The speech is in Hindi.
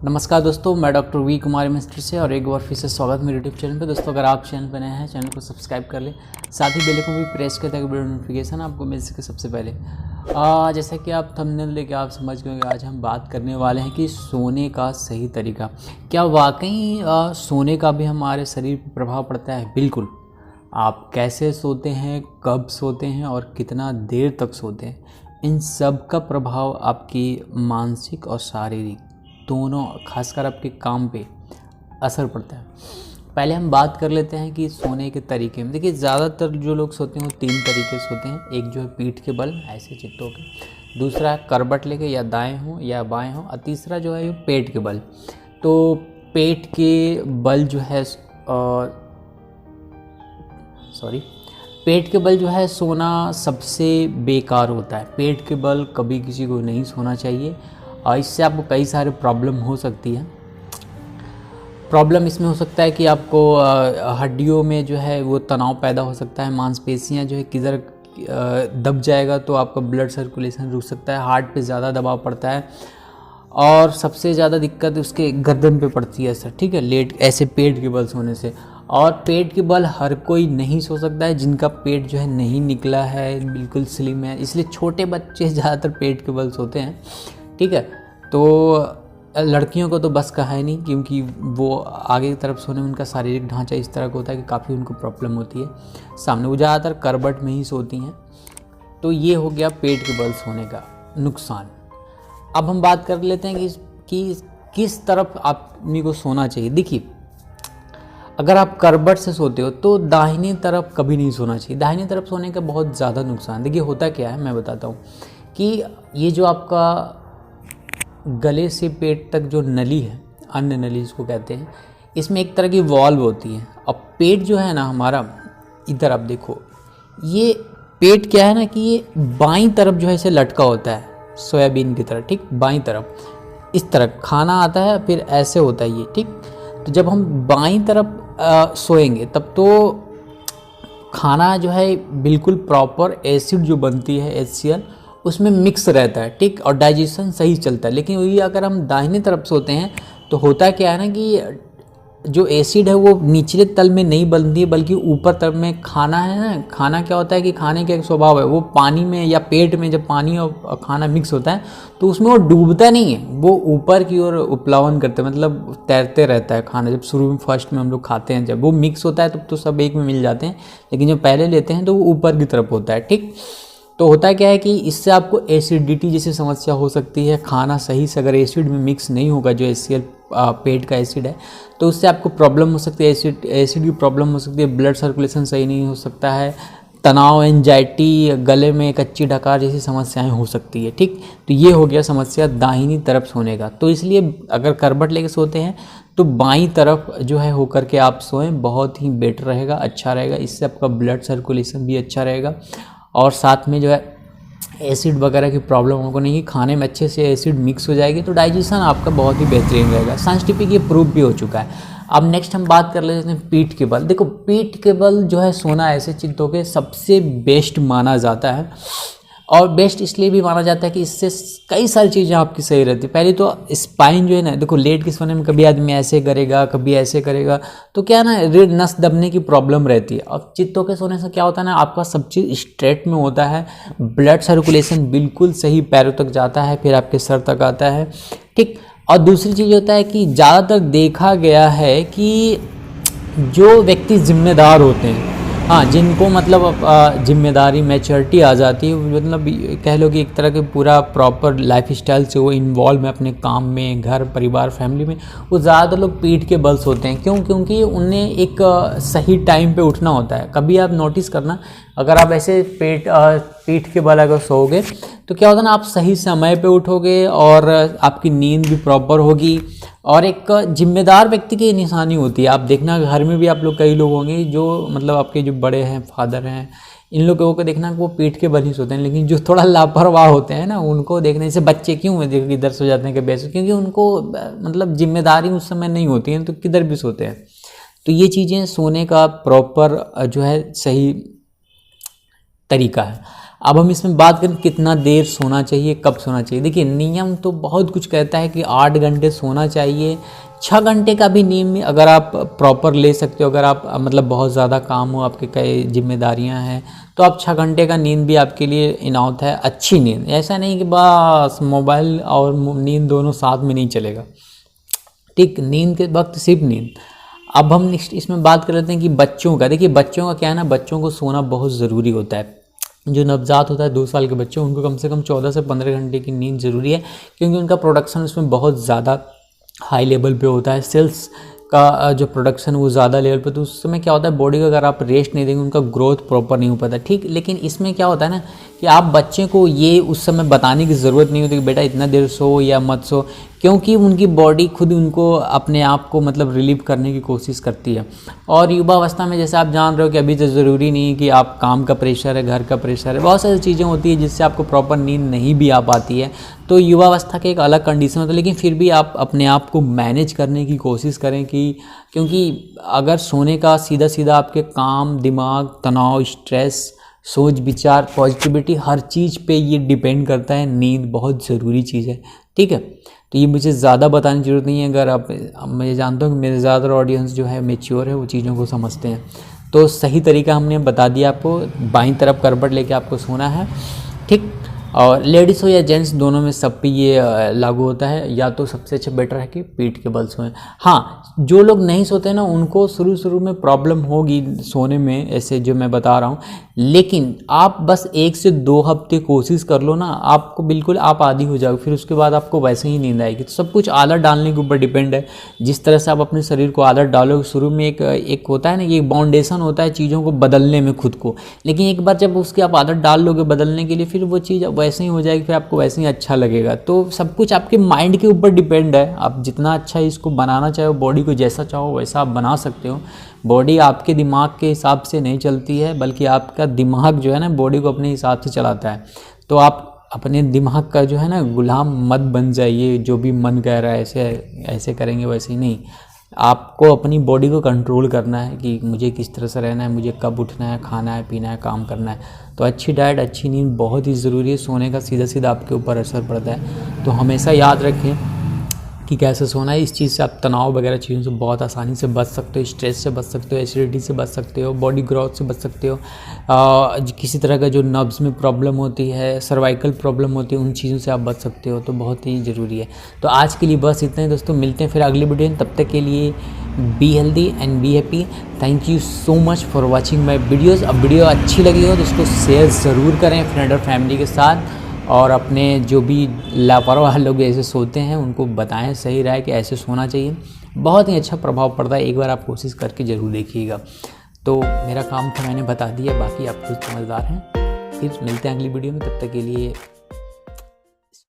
नमस्कार दोस्तों, मैं डॉक्टर वी कुमार मिस्त्री से और एक बार फिर से स्वागत मेरे यूट्यूब चैनल पे। दोस्तों अगर आप चैनल पर नए हैं, चैनल को सब्सक्राइब कर लें, साथ ही बेल को भी प्रेस कर ताकि वीडियो नोटिफिकेशन आपको मिल सके सबसे पहले। जैसा कि आप थंबनेल देख के आप समझ गए, आज हम बात करने वाले हैं कि सोने का सही तरीका। क्या वाकई सोने का भी हमारे शरीर पर प्रभाव पड़ता है? बिल्कुल। आप कैसे सोते हैं, कब सोते हैं और कितना देर तक सोते हैं, इन सब का प्रभाव आपकी मानसिक और शारीरिक दोनों, खासकर आपके काम पे असर पड़ता है। पहले हम बात कर लेते हैं कि सोने के तरीके में। देखिए, ज़्यादातर जो लोग सोते हैं वो 3 तरीके से सोते हैं। एक जो है पीठ के बल, ऐसे चित होकर, दूसरा करवट लेके, या दाएं हो या बाएं हो, और तीसरा जो है पेट के बल। तो पेट के बल जो है पेट के बल जो है सोना सबसे बेकार होता है। पेट के बल कभी किसी को नहीं सोना चाहिए और इससे आपको कई सारे प्रॉब्लम हो सकती है। प्रॉब्लम इसमें हो सकता है कि आपको हड्डियों में जो है वो तनाव पैदा हो सकता है, मांसपेशियां जो है किधर दब जाएगा तो आपका ब्लड सर्कुलेशन रुक सकता है, हार्ट पे ज़्यादा दबाव पड़ता है और सबसे ज़्यादा दिक्कत उसके गर्दन पे पड़ती है सर। ठीक है, लेट ऐसे पेट के बल सोने से। और पेट के बल हर कोई नहीं सो सकता है, जिनका पेट जो है नहीं निकला है, बिल्कुल स्लिम है, इसलिए छोटे बच्चे ज़्यादातर पेट के बल सोते हैं। ठीक है, तो लड़कियों को तो बस का है नहीं, क्योंकि वो आगे की तरफ सोने में उनका शारीरिक ढांचा इस तरह का होता है कि काफ़ी उनको प्रॉब्लम होती है सामने। वो ज़्यादातर करवट में ही सोती हैं। तो ये हो गया पेट के बल सोने का नुकसान। अब हम बात कर लेते हैं कि किस तरफ आदमी को सोना चाहिए। देखिए, अगर आप करवट से सोते हो तो दाहिनी तरफ कभी नहीं सोना चाहिए। दाहिनी तरफ सोने का बहुत ज़्यादा नुकसान। देखिए, होता क्या है मैं बताता हूँ कि ये जो आपका गले से पेट तक जो नली है, अन्न नली इसको कहते हैं, इसमें एक तरह की वॉल्व होती है। अब पेट जो है ना हमारा, इधर आप देखो, ये पेट क्या है ना कि ये बाईं तरफ जो है इसे लटका होता है, सोयाबीन की तरह। ठीक, बाईं तरफ इस तरह खाना आता है, फिर ऐसे होता है ये। ठीक, तो जब हम बाईं तरफ सोएंगे तब तो खाना जो है बिल्कुल प्रॉपर एसिड जो बनती है HCl उसमें मिक्स रहता है। ठीक, और डाइजेशन सही चलता है। लेकिन वही अगर हम दाहिने तरफ सोते हैं तो होता क्या है ना कि जो एसिड है वो निचले तल में नहीं बनती है, बल्कि ऊपर तरफ में खाना है ना। खाना क्या होता है कि खाने का एक स्वभाव है, वो पानी में या पेट में जब पानी और खाना मिक्स होता है तो उसमें वो डूबता नहीं है, वो ऊपर की ओर उपलावन करते हैं, मतलब तैरते रहता है खाना। जब शुरू में फर्स्ट में हम लोग खाते हैं, जब वो मिक्स होता है तब तो सब एक में मिल जाते हैं, लेकिन जब पहले लेते हैं तो वो ऊपर की तरफ होता है। ठीक, तो होता क्या है कि इससे आपको एसिडिटी जैसी समस्या हो सकती है। खाना सही से अगर एसिड में मिक्स नहीं होगा, जो HCl पेट का एसिड है, तो उससे आपको प्रॉब्लम हो सकती है। एसिड की प्रॉब्लम हो सकती है, ब्लड सर्कुलेशन सही नहीं हो सकता है, तनाव, एंजाइटी, गले में कच्ची डकार जैसी समस्याएं हो सकती है। ठीक, तो ये हो गया समस्या दाहिनी तरफ सोने का। तो इसलिए अगर करवट लेके सोते हैं तो बाईं तरफ जो है होकर के आप सोएं, बहुत ही बेटर रहेगा, अच्छा रहेगा। इससे आपका ब्लड सर्कुलेशन भी अच्छा रहेगा और साथ में जो है एसिड वगैरह की प्रॉब्लम होगा नहीं। खाने में अच्छे से एसिड मिक्स हो जाएगी तो डाइजेशन आपका बहुत ही बेहतरीन रहेगा। साइंटिफिक ये प्रूव भी हो चुका है। अब नेक्स्ट हम बात कर लेते हैं पीठ के बल। देखो, पीठ के बल जो है सोना ऐसे चित्तों के सबसे बेस्ट माना जाता है, और बेस्ट इसलिए भी माना जाता है कि इससे कई सारी चीज़ें आपकी सही रहती है। पहले तो स्पाइन जो है ना, देखो लेट के सोने में कभी आदमी ऐसे करेगा, कभी ऐसे करेगा, तो क्या ना रीढ़ नस दबने की प्रॉब्लम रहती है। और चित्तों के सोने से क्या होता है ना, आपका सब चीज़ स्ट्रेट में होता है, ब्लड सर्कुलेशन बिल्कुल सही पैरों तक जाता है, फिर आपके सर तक आता है। ठीक, और दूसरी चीज़ होता है कि ज़्यादातर देखा गया है कि जो व्यक्ति जिम्मेदार होते हैं, हाँ, जिनको मतलब जिम्मेदारी, मैच्योरिटी आ जाती है, मतलब कह लो कि एक तरह के पूरा प्रॉपर लाइफ स्टाइल से वो इन्वॉल्व है अपने काम में, घर परिवार फैमिली में, वो ज़्यादातर लोग पीठ के बल सोते हैं। क्यों? क्योंकि उन्हें एक सही टाइम पे उठना होता है। कभी आप नोटिस करना, अगर आप ऐसे पीठ के बल अगर सोओगे तो क्या होता है ना, आप सही समय पे उठोगे और आपकी नींद भी प्रॉपर होगी, और एक जिम्मेदार व्यक्ति की निशानी होती है। आप देखना घर में भी आप लोग कई लोग होंगे जो मतलब आपके जो बड़े हैं, फादर हैं, इन लोगों को देखना वो पीठ के बल ही सोते हैं। लेकिन जो थोड़ा लापरवाह होते हैं ना, उनको देखने से बच्चे क्यों इधर सो जाते हैं कि बैसे, क्योंकि उनको मतलब जिम्मेदारी उस समय नहीं होती है तो किधर भी सोते हैं। तो ये चीज़ें सोने का प्रॉपर जो है सही तरीका है। अब हम इसमें बात करें कितना देर सोना चाहिए, कब सोना चाहिए। देखिए नियम तो बहुत कुछ कहता है कि 8 घंटे सोना चाहिए। 6 घंटे का भी नींद में अगर आप प्रॉपर ले सकते हो, अगर आप मतलब बहुत ज़्यादा काम हो, आपके कई जिम्मेदारियां हैं, तो आप 6 घंटे का नींद भी आपके लिए इनाउट है। अच्छी नींद, ऐसा नहीं कि बस मोबाइल और नींद दोनों साथ में नहीं चलेगा। ठीक, नींद के वक्त सिर्फ नींद। अब हम नेक्स्ट इसमें बात कर लेते हैं कि बच्चों का। देखिए बच्चों का क्या है ना, बच्चों को सोना बहुत ज़रूरी होता है। जो नवजात होता है 2 साल के बच्चे, उनको कम से कम 14 से 15 घंटे की नींद ज़रूरी है, क्योंकि उनका प्रोडक्शन उसमें बहुत ज़्यादा हाई लेवल पे होता है। सेल्स का जो प्रोडक्शन वो ज़्यादा लेवल पे, तो उस समय क्या होता है बॉडी को अगर आप रेस्ट नहीं देंगे उनका ग्रोथ प्रॉपर नहीं हो पाता। ठीक, लेकिन इसमें क्या होता है ना कि आप बच्चे को ये उस समय बताने की ज़रूरत नहीं होती कि बेटा इतना देर सो या मत सो, क्योंकि उनकी बॉडी खुद उनको अपने आप को मतलब रिलीव करने की कोशिश करती है। और युवावस्था में जैसे आप जान रहे हो कि अभी तो ज़रूरी नहीं है कि आप काम का प्रेशर है, घर का प्रेशर है, बहुत सारी चीज़ें होती है जिससे आपको प्रॉपर नींद नहीं भी आ पाती है। तो युवावस्था के एक अलग कंडीशन होता है, लेकिन फिर भी आप अपने आप को मैनेज करने की कोशिश करें कि क्योंकि अगर सोने का सीधा सीधा आपके काम, दिमाग, तनाव, स्ट्रेस, सोच विचार, पॉजिटिविटी, हर चीज़ पे ये डिपेंड करता है। नींद बहुत ज़रूरी चीज़ है। ठीक है, तो ये मुझे ज़्यादा बताने की ज़रूरत नहीं है। अगर आप, मैं जानता हूँ कि मेरे ज़्यादातर ऑडियंस जो है मैच्योर है, वो चीज़ों को समझते हैं। तो सही तरीका हमने बता दिया आपको, बाईं तरफ करवट लेके आपको सोना है। ठीक, और लेडीज़ हो या जेंट्स दोनों में सब पे ये लागू होता है। या तो सबसे अच्छा बेटर है कि पीठ के बल सोएं। हाँ, जो लोग नहीं सोते ना उनको शुरू में प्रॉब्लम होगी सोने में, ऐसे जो मैं बता रहा हूँ, लेकिन आप बस 1 से 2 हफ्ते कोशिश कर लो ना, आपको बिल्कुल आप आदी हो जाओगे, फिर उसके बाद आपको वैसे ही नींद आएगी। तो सब कुछ आदत डालने के ऊपर डिपेंड है। जिस तरह से आप अपने शरीर को आदत डालोगे, शुरू में एक होता है ना, ये बाउंडेशन होता है चीज़ों को बदलने में खुद को, लेकिन एक बार जब उसकी आप आदत डाल लोगे बदलने के लिए, फिर वो चीज़ वैसे ही हो जाएगी, फिर आपको वैसे ही अच्छा लगेगा। तो सब कुछ आपके माइंड के ऊपर डिपेंड है। आप जितना अच्छा इसको बनाना चाहो, बॉडी को जैसा चाहो वैसा आप बना सकते हो। बॉडी आपके दिमाग के हिसाब से नहीं चलती है, बल्कि आपका दिमाग जो है ना बॉडी को अपने हिसाब से चलाता है। तो आप अपने दिमाग का जो है ना गुलाम मत बन जाइए। जो भी मन कह रहा है ऐसे करेंगे वैसे ही नहीं, आपको अपनी बॉडी को कंट्रोल करना है कि मुझे किस तरह से रहना है, मुझे कब उठना है, खाना है, पीना है, काम करना है। तो अच्छी डाइट, अच्छी नींद बहुत ही ज़रूरी है। सोने का सीधा सीधा आपके ऊपर असर पड़ता है। तो हमेशा याद रखें कि कैसे सोना है। इस चीज़ से आप तनाव वगैरह चीज़ों से बहुत आसानी से बच सकते हो, स्ट्रेस से बच सकते हो, एसिडिटी से बच सकते हो, बॉडी ग्रोथ से बच सकते हो। किसी तरह का जो नर्व्स में प्रॉब्लम होती है, सर्वाइकल प्रॉब्लम होती है, उन चीज़ों से आप बच सकते हो। तो बहुत ही ज़रूरी है। तो आज के लिए बस इतना ही दोस्तों, मिलते हैं फिर अगली वीडियो में। तब तक के लिए be healthy and be happy. Thank you so much for watching my videos. अब वीडियो अच्छी लगी हो तो उसको शेयर ज़रूर करें फ्रेंड और फैमिली के साथ, और अपने जो भी लापरवाह लोग ऐसे सोते हैं उनको बताएं सही राय कि ऐसे सोना चाहिए। बहुत ही अच्छा प्रभाव पड़ता है। एक बार आप कोशिश करके ज़रूर देखिएगा। तो मेरा काम था, मैंने बता दिया, बाकी आप खुद समझदार हैं। फिर मिलते हैं अगली वीडियो में। तब तक के लिए